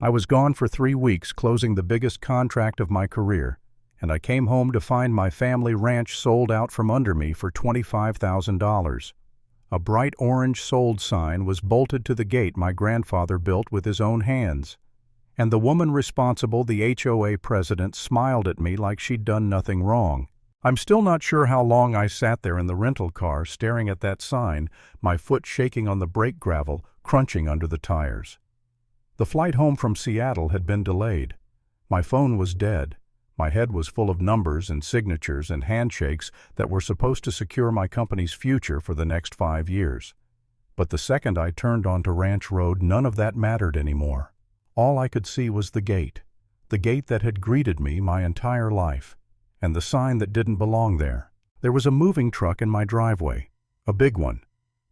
I was gone for 3 weeks closing the biggest contract of my career, and I came home to find my family ranch sold out from under me for $25,000. A bright orange sold sign was bolted to the gate my grandfather built with his own hands, and the woman responsible, the HOA president, smiled at me like she'd done nothing wrong. I'm still not sure how long I sat there in the rental car staring at that sign, my foot shaking on the brake gravel, crunching under the tires. The flight home from Seattle had been delayed. My phone was dead. My head was full of numbers and signatures and handshakes that were supposed to secure my company's future for the next 5 years. But the second I turned onto Ranch Road, none of that mattered anymore. All I could see was the gate that had greeted me my entire life, and the sign that didn't belong there. There was a moving truck in my driveway, a big one.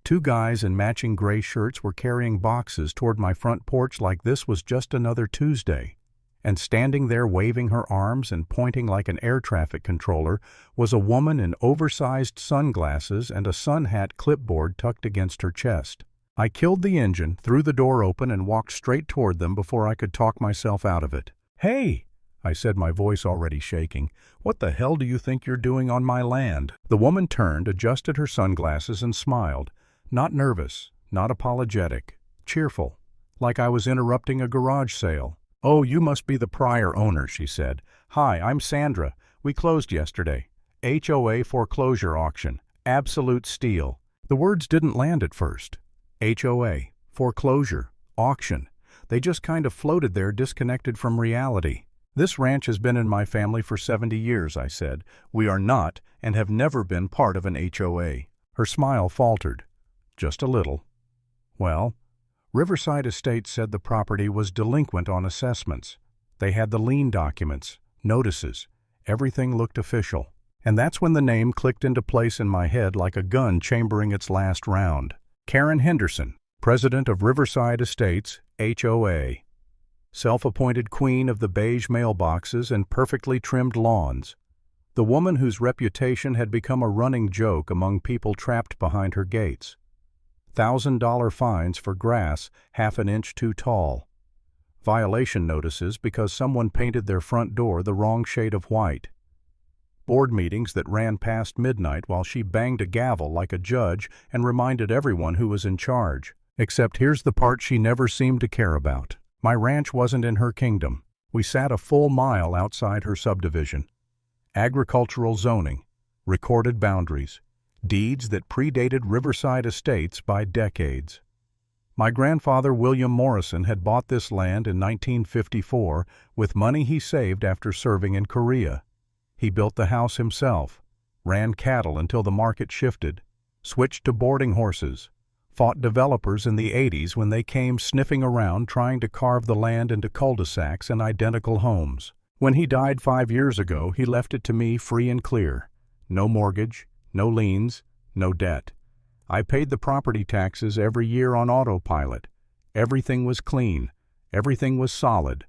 2 guys in matching gray shirts were carrying boxes toward my front porch like this was just another Tuesday. And standing there waving her arms and pointing like an air traffic controller was a woman in oversized sunglasses and a sun hat clipboard tucked against her chest. I killed the engine, threw the door open, and walked straight toward them before I could talk myself out of it. "Hey," I said, my voice already shaking, "what the hell do you think you're doing on my land?" The woman turned, adjusted her sunglasses, and smiled. Not nervous, not apologetic, cheerful, like I was interrupting a garage sale. "Oh, you must be the prior owner," she said. "Hi, I'm Sandra. We closed yesterday. HOA foreclosure auction. Absolute steal." The words didn't land at first. HOA, foreclosure, auction. They just kind of floated there, disconnected from reality. "This ranch has been in my family for 70 years, I said. "We are not and have never been part of an HOA. Her smile faltered. Just a little. "Well, Riverside Estates said the property was delinquent on assessments. They had the lien documents, notices. Everything looked official. And that's when the name clicked into place in my head like a gun chambering its last round. Karen Henderson, president of Riverside Estates, HOA. Self-appointed queen of the beige mailboxes and perfectly trimmed lawns. The woman whose reputation had become a running joke among people trapped behind her gates. $1,000 fines for grass half an inch too tall. Violation notices because someone painted their front door the wrong shade of white. Board meetings that ran past midnight while she banged a gavel like a judge and reminded everyone who was in charge. Except here's the part she never seemed to care about. My ranch wasn't in her kingdom. We sat a full mile outside her subdivision. Agricultural zoning, recorded boundaries, deeds that predated Riverside Estates by decades. My grandfather, William Morrison, had bought this land in 1954 with money he saved after serving in Korea. He built the house himself, ran cattle until the market shifted, switched to boarding horses, fought developers in the 80s when they came sniffing around trying to carve the land into cul-de-sacs and identical homes. When he died 5 years ago, he left it to me free and clear. No mortgage, no liens, no debt. I paid the property taxes every year on autopilot. Everything was clean. Everything was solid.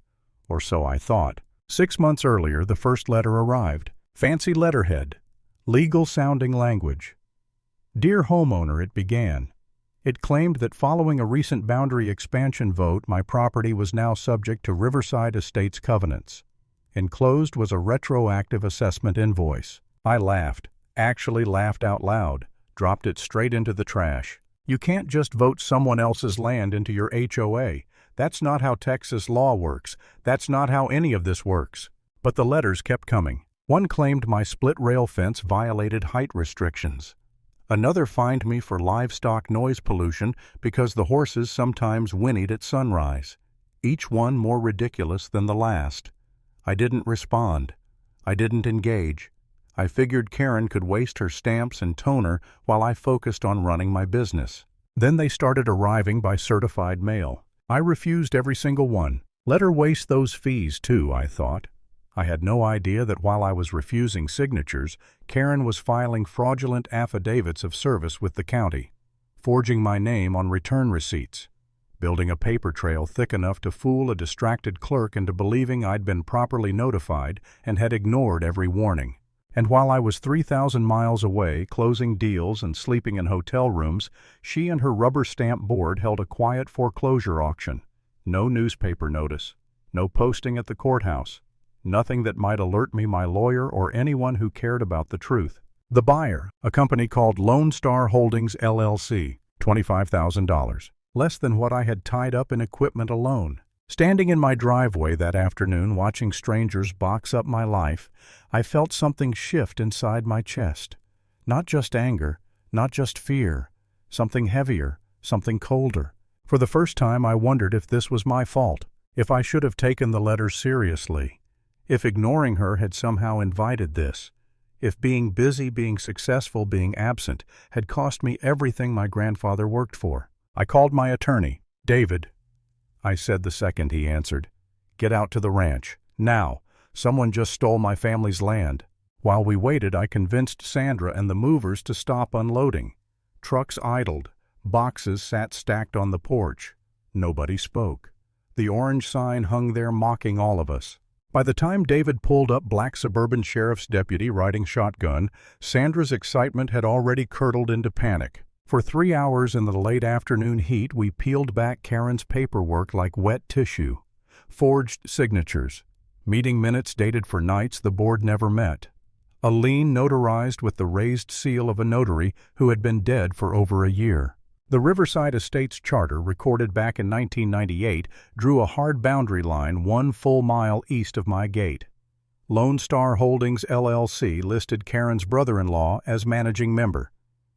Or so I thought. 6 months earlier, the first letter arrived. Fancy letterhead. Legal-sounding language. "Dear homeowner," it began. It claimed that following a recent boundary expansion vote, my property was now subject to Riverside Estates covenants. Enclosed was a retroactive assessment invoice. I laughed, actually laughed out loud, dropped it straight into the trash. You can't just vote someone else's land into your HOA. That's not how Texas law works. That's not how any of this works. But the letters kept coming. One claimed my split-rail fence violated height restrictions. Another fined me for livestock noise pollution because the horses sometimes whinnied at sunrise. Each one more ridiculous than the last. I didn't respond. I didn't engage. I figured Karen could waste her stamps and toner while I focused on running my business. Then they started arriving by certified mail. I refused every single one. Let her waste those fees too, I thought. I had no idea that while I was refusing signatures, Karen was filing fraudulent affidavits of service with the county, forging my name on return receipts, building a paper trail thick enough to fool a distracted clerk into believing I'd been properly notified and had ignored every warning. And while I was 3,000 miles away, closing deals and sleeping in hotel rooms, she and her rubber stamp board held a quiet foreclosure auction. No newspaper notice. No posting at the courthouse. Nothing that might alert me, my lawyer, or anyone who cared about the truth. The buyer, a company called Lone Star Holdings LLC, $25,000. Less than what I had tied up in equipment alone. Standing in my driveway that afternoon watching strangers box up my life, I felt something shift inside my chest. Not just anger, not just fear. Something heavier, something colder. For the first time I wondered if this was my fault, if I should have taken the letter seriously, if ignoring her had somehow invited this, if being busy, being successful, being absent had cost me everything my grandfather worked for. I called my attorney. "David," I said the second he answered, "get out to the ranch. Now. Someone just stole my family's land." While we waited, I convinced Sandra and the movers to stop unloading. Trucks idled. Boxes sat stacked on the porch. Nobody spoke. The orange sign hung there mocking all of us. By the time David pulled up, black suburban sheriff's deputy riding shotgun, Sandra's excitement had already curdled into panic. For 3 hours in the late afternoon heat, we peeled back Karen's paperwork like wet tissue. Forged signatures. Meeting minutes dated for nights the board never met. A lien notarized with the raised seal of a notary who had been dead for over a year. The Riverside Estates charter, recorded back in 1998, drew a hard boundary line 1 full mile east of my gate. Lone Star Holdings LLC listed Karen's brother-in-law as managing member.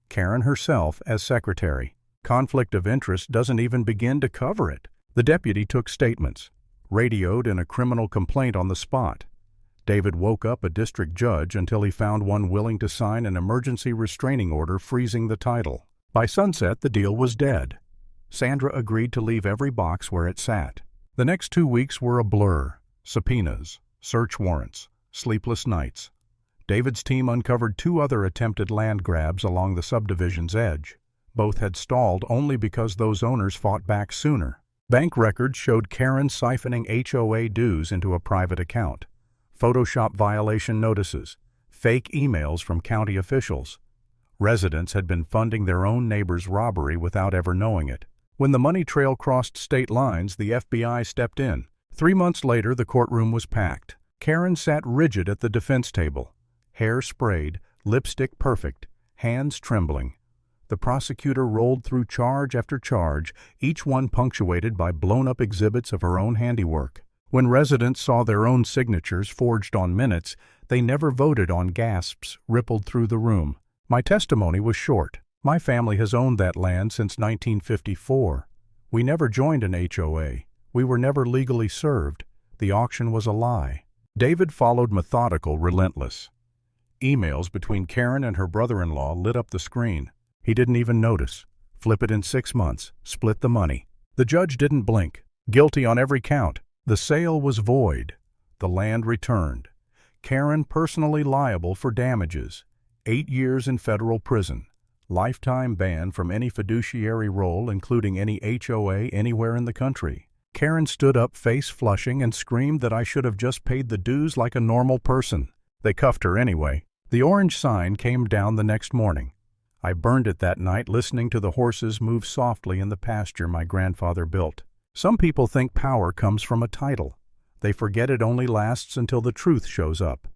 Karen herself as secretary. Conflict of interest doesn't even begin to cover it. The deputy took statements, radioed in a criminal complaint on the spot. David woke up a district judge until he found one willing to sign an emergency restraining order freezing the title. By sunset, the deal was dead. Sandra agreed to leave every box where it sat. The next 2 weeks were a blur. Subpoenas, search warrants, sleepless nights. David's team uncovered 2 other attempted land grabs along the subdivision's edge. Both had stalled only because those owners fought back sooner. Bank records showed Karen siphoning HOA dues into a private account. Photoshop violation notices. Fake emails from county officials. Residents had been funding their own neighbor's robbery without ever knowing it. When the money trail crossed state lines, the FBI stepped in. 3 months later, the courtroom was packed. Karen sat rigid at the defense table. Hair sprayed, lipstick perfect, hands trembling. The prosecutor rolled through charge after charge, each one punctuated by blown-up exhibits of her own handiwork. When residents saw their own signatures forged on minutes, they never voted on. Gasps rippled through the room. My testimony was short. My family has owned that land since 1954. We never joined an HOA. We were never legally served. The auction was a lie. David followed, methodical, relentless. Emails between Karen and her brother-in-law lit up the screen. He didn't even notice. Flip it in 6 months. Split the money. The judge didn't blink. Guilty on every count. The sale was void. The land returned. Karen personally liable for damages. 8 years in federal prison. Lifetime ban from any fiduciary role, including any HOA anywhere in the country. Karen stood up, face flushing, and screamed that I should have just paid the dues like a normal person. They cuffed her anyway. The orange sign came down the next morning. I burned it that night, listening to the horses move softly in the pasture my grandfather built. Some people think power comes from a title. They forget it only lasts until the truth shows up.